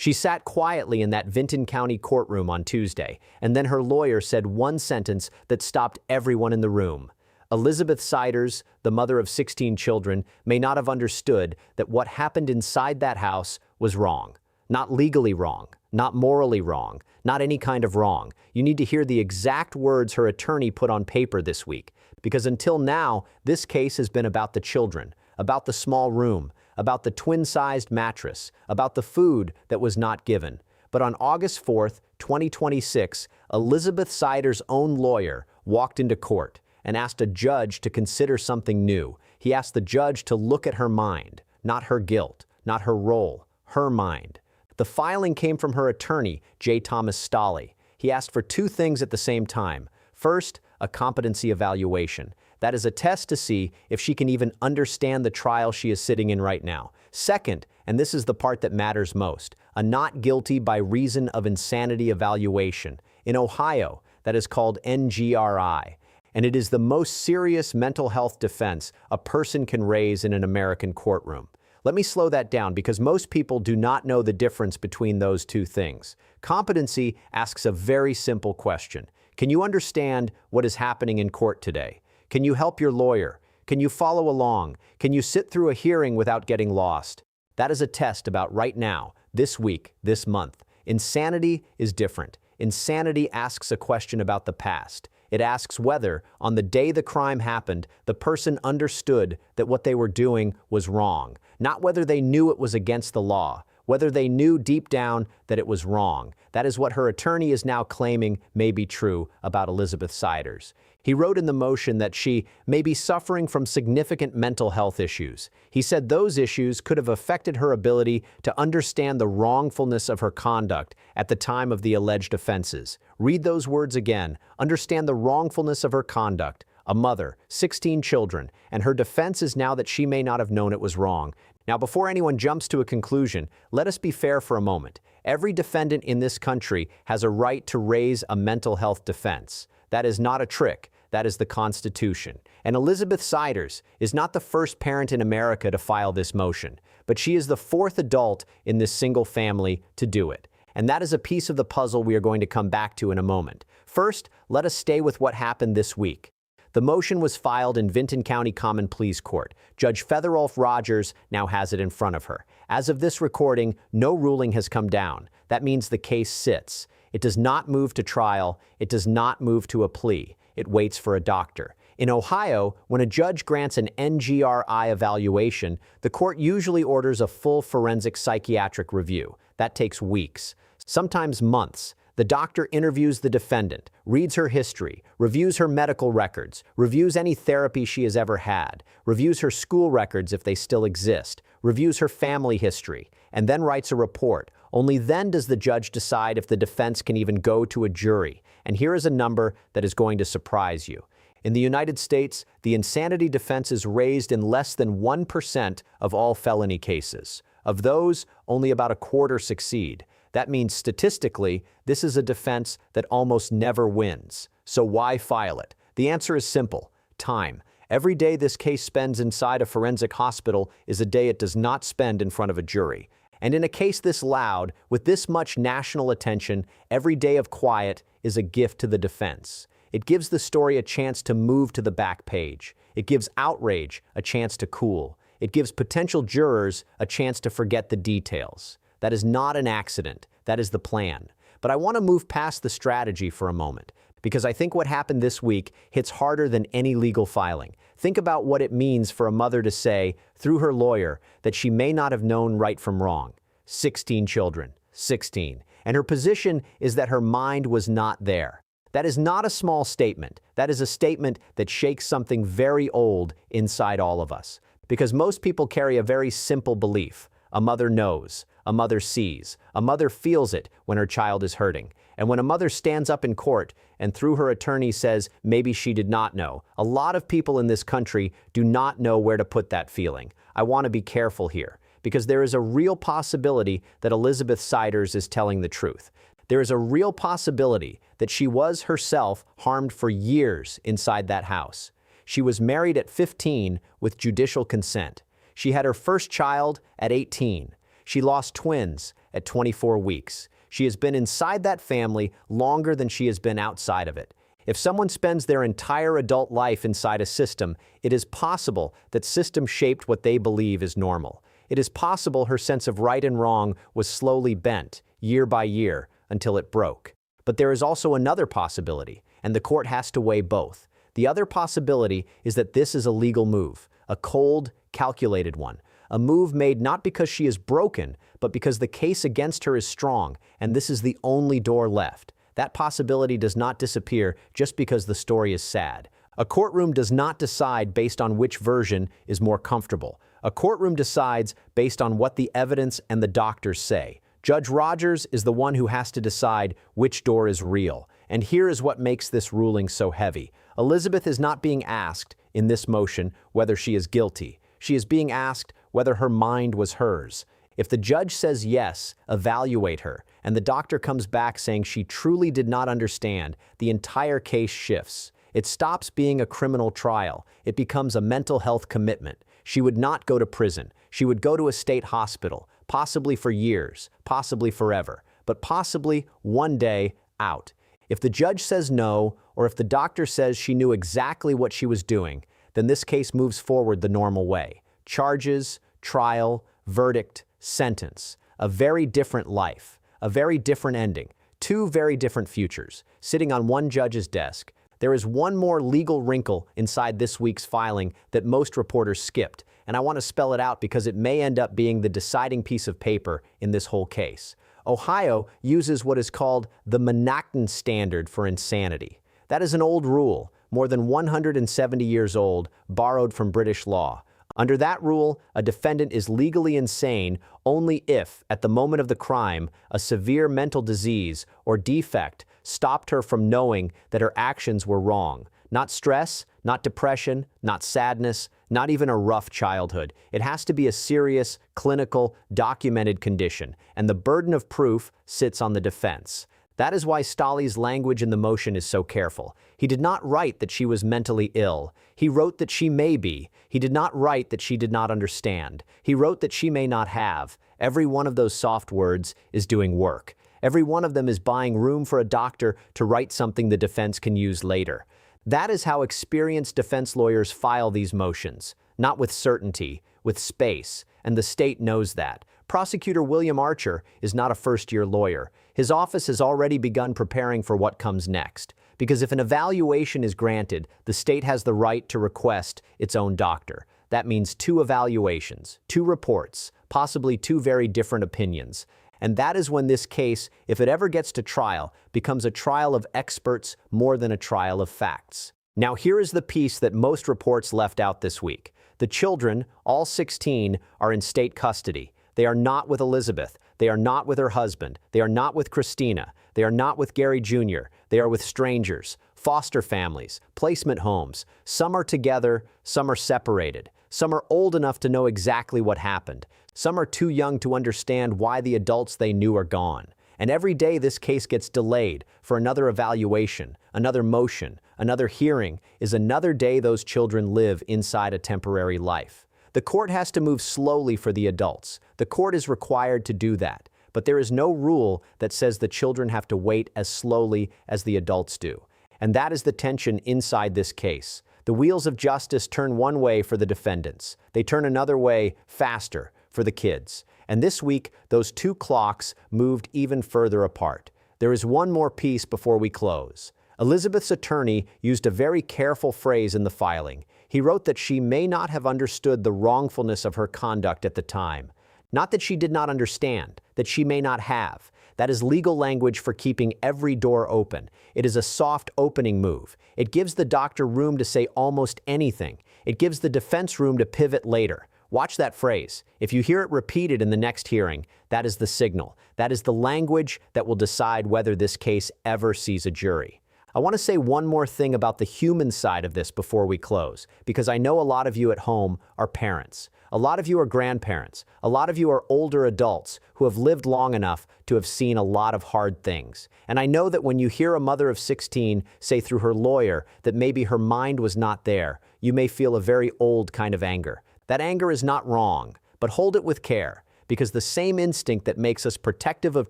She sat quietly in that Vinton County courtroom on Tuesday, and then her lawyer said one sentence that stopped everyone in the room. Elizabeth Siders, the mother of 16 children, may not have understood that what happened inside that house was wrong. Not legally wrong, not morally wrong, not any kind of wrong. You need to hear the exact words her attorney put on paper this week, because until now, this case has been about the children, about the small room, about the twin-sized mattress, about the food that was not given. But on August 4th, 2026, Elizabeth Siders' own lawyer walked into court and asked a judge to consider something new. He asked the judge to look at her mind, not her guilt, not her role, her mind. The filing came from her attorney, J. Thomas Stolley. He asked for two things at the same time. First, a competency evaluation. That is a test to see if she can even understand the trial she is sitting in right now. Second, and this is the part that matters most, a not guilty by reason of insanity evaluation. In Ohio, that is called NGRI. And it is the most serious mental health defense a person can raise in an American courtroom. Let me slow that down because most people do not know the difference between those two things. Competency asks a very simple question. Can you understand what is happening in court today? Can you help your lawyer? Can you follow along? Can you sit through a hearing without getting lost? That is a test about right now, this week, this month. Insanity is different. Insanity asks a question about the past. It asks whether, on the day the crime happened, the person understood that what they were doing was wrong. Not whether they knew it was against the law, whether they knew deep down that it was wrong. That is what her attorney is now claiming may be true about Elizabeth Siders. He wrote in the motion that she may be suffering from significant mental health issues. He said those issues could have affected her ability to understand the wrongfulness of her conduct at the time of the alleged offenses. Read those words again. Understand the wrongfulness of her conduct. A mother, 16 children, and her defense is now that she may not have known it was wrong. Now, before anyone jumps to a conclusion, let us be fair for a moment. Every defendant in this country has a right to raise a mental health defense. That is not a trick. That is the Constitution. And Elizabeth Siders is not the first parent in America to file this motion, but she is the fourth adult in this single family to do it. And that is a piece of the puzzle we are going to come back to in a moment. First, let us stay with what happened this week. The motion was filed in Vinton County Common Pleas Court. Judge Fetherolf Rogers now has it in front of her. As of this recording, no ruling has come down. That means the case sits. It does not move to trial. It does not move to a plea. It waits for a doctor. In Ohio, when a judge grants an NGRI evaluation, the court usually orders a full forensic psychiatric review. That takes weeks, sometimes months. The doctor interviews the defendant, reads her history, reviews her medical records, reviews any therapy she has ever had, reviews her school records if they still exist, reviews her family history, and then writes a report. Only then does the judge decide if the defense can even go to a jury. And here is a number that is going to surprise you. In the United States, the insanity defense is raised in less than 1% of all felony cases. Of those, only about a quarter succeed. That means statistically, this is a defense that almost never wins. So why file it? The answer is simple: time. Every day this case spends inside a forensic hospital is a day it does not spend in front of a jury. And in a case this loud, with this much national attention, every day of quiet is a gift to the defense. It gives the story a chance to move to the back page. It gives outrage a chance to cool. It gives potential jurors a chance to forget the details. That is not an accident. That is the plan. But I want to move past the strategy for a moment, because I think what happened this week hits harder than any legal filing. Think about what it means for a mother to say, through her lawyer, that she may not have known right from wrong. 16 children, 16. And her position is that her mind was not there. That is not a small statement. That is a statement that shakes something very old inside all of us. Because most people carry a very simple belief. A mother knows. A mother sees. A mother feels it when her child is hurting. And when a mother stands up in court and through her attorney says maybe she did not know, a lot of people in this country do not know where to put that feeling. I want to be careful here, because there is a real possibility that Elizabeth Siders is telling the truth. There is a real possibility that she was herself harmed for years inside that house. She was married at 15 with judicial consent. She had her first child at 18. She lost twins at 24 weeks. She has been inside that family longer than she has been outside of it. If someone spends their entire adult life inside a system, it is possible that system shaped what they believe is normal. It is possible her sense of right and wrong was slowly bent, year by year, until it broke. But there is also another possibility, and the court has to weigh both. The other possibility is that this is a legal move, a cold, calculated one, a move made not because she is broken, but because the case against her is strong, and this is the only door left. That possibility does not disappear just because the story is sad. A courtroom does not decide based on which version is more comfortable. A courtroom decides based on what the evidence and the doctors say. Judge Rogers is the one who has to decide which door is real. And here is what makes this ruling so heavy. Elizabeth is not being asked, in this motion, whether she is guilty. She is being asked whether her mind was hers. If the judge says yes, evaluate her, and the doctor comes back saying she truly did not understand, the entire case shifts. It stops being a criminal trial. It becomes a mental health commitment. She would not go to prison. She would go to a state hospital, possibly for years, possibly forever, but possibly one day out. If the judge says no, or if the doctor says she knew exactly what she was doing, then this case moves forward the normal way. Charges, trial, verdict, sentence. A very different life, a very different ending, two very different futures, sitting on one judge's desk. There is one more legal wrinkle inside this week's filing that most reporters skipped, and I want to spell it out because it may end up being the deciding piece of paper in this whole case. Ohio uses what is called the Manhattan standard for insanity. That is an old rule, more than 170 years old, borrowed from British law. Under that rule, a defendant is legally insane only if, at the moment of the crime, a severe mental disease or defect stopped her from knowing that her actions were wrong. Not stress, not depression, not sadness, not even a rough childhood. It has to be a serious, clinical, documented condition, and the burden of proof sits on the defense. That is why Stolley's language in the motion is so careful. He did not write that she was mentally ill. He wrote that she may be. He did not write that she did not understand. He wrote that she may not have. Every one of those soft words is doing work. Every one of them is buying room for a doctor to write something the defense can use later. That is how experienced defense lawyers file these motions, not with certainty, with space, and the state knows that. Prosecutor William Archer is not a first-year lawyer. His office has already begun preparing for what comes next, because if an evaluation is granted, the state has the right to request its own doctor. That means 2 evaluations, 2 reports, possibly 2 very different opinions. And that is when this case, if it ever gets to trial, becomes a trial of experts more than a trial of facts. Now here is the piece that most reports left out this week. The children, all 16, are in state custody. They are not with Elizabeth. They are not with her husband. They are not with Christina. They are not with Gary Jr. They are with strangers, foster families, placement homes. Some are together, some are separated. Some are old enough to know exactly what happened. Some are too young to understand why the adults they knew are gone. And every day this case gets delayed for another evaluation, another motion, another hearing is another day those children live inside a temporary life. The court has to move slowly for the adults. The court is required to do that. But there is no rule that says the children have to wait as slowly as the adults do. And that is the tension inside this case. The wheels of justice turn one way for the defendants. They turn another way, faster, for the kids. And this week, those 2 clocks moved even further apart. There is one more piece before we close. Elizabeth's attorney used a very careful phrase in the filing. He wrote that she may not have understood the wrongfulness of her conduct at the time. Not that she did not understand, that she may not have. That is legal language for keeping every door open. It is a soft opening move. It gives the doctor room to say almost anything. It gives the defense room to pivot later. Watch that phrase. If you hear it repeated in the next hearing, that is the signal. That is the language that will decide whether this case ever sees a jury. I want to say one more thing about the human side of this before we close, because I know a lot of you at home are parents. A lot of you are grandparents. A lot of you are older adults who have lived long enough to have seen a lot of hard things. And I know that when you hear a mother of 16 say through her lawyer that maybe her mind was not there, you may feel a very old kind of anger. That anger is not wrong, but hold it with care, because the same instinct that makes us protective of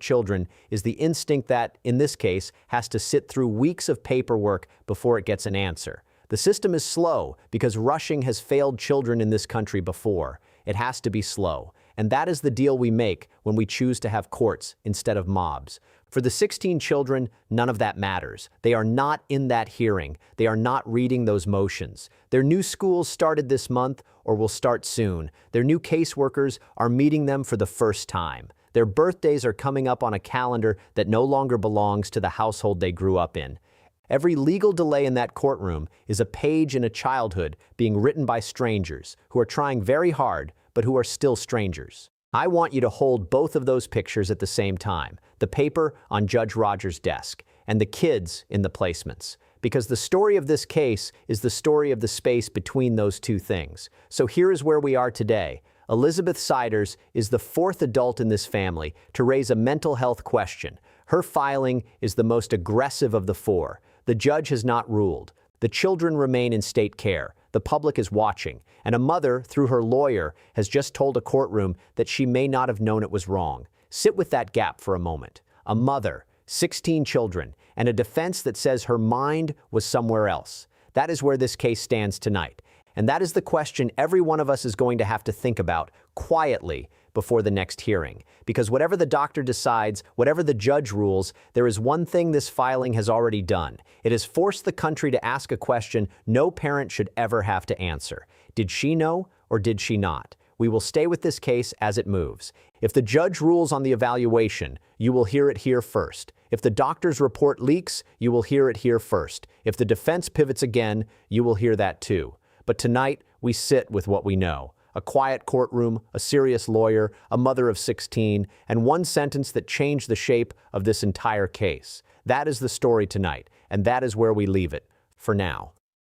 children is the instinct that, in this case, has to sit through weeks of paperwork before it gets an answer. The system is slow because rushing has failed children in this country before. It has to be slow. And that is the deal we make when we choose to have courts instead of mobs. For the 16 children, none of that matters. They are not in that hearing. They are not reading those motions. Their new schools started this month or will start soon. Their new caseworkers are meeting them for the first time. Their birthdays are coming up on a calendar that no longer belongs to the household they grew up in. Every legal delay in that courtroom is a page in a childhood being written by strangers who are trying very hard, but who are still strangers. I want you to hold both of those pictures at the same time, the paper on Judge Rogers' desk and the kids in the placements, because the story of this case is the story of the space between those two things. So here is where we are today. Elizabeth Siders is the fourth adult in this family to raise a mental health question. Her filing is the most aggressive of the four. The judge has not ruled. The children remain in state care. The public is watching, and a mother, through her lawyer, has just told a courtroom that she may not have known it was wrong. Sit with that gap for a moment. A mother, 16 children, and a defense that says her mind was somewhere else. That is where this case stands tonight. And that is the question every one of us is going to have to think about quietly before the next hearing. Because whatever the doctor decides, whatever the judge rules, there is one thing this filing has already done. It has forced the country to ask a question no parent should ever have to answer. Did she know or did she not? We will stay with this case as it moves. If the judge rules on the evaluation, you will hear it here first. If the doctor's report leaks, you will hear it here first. If the defense pivots again, you will hear that too. But tonight, we sit with what we know. A quiet courtroom, a serious lawyer, a mother of 16, and one sentence that changed the shape of this entire case. That is the story tonight, and that is where we leave it, for now.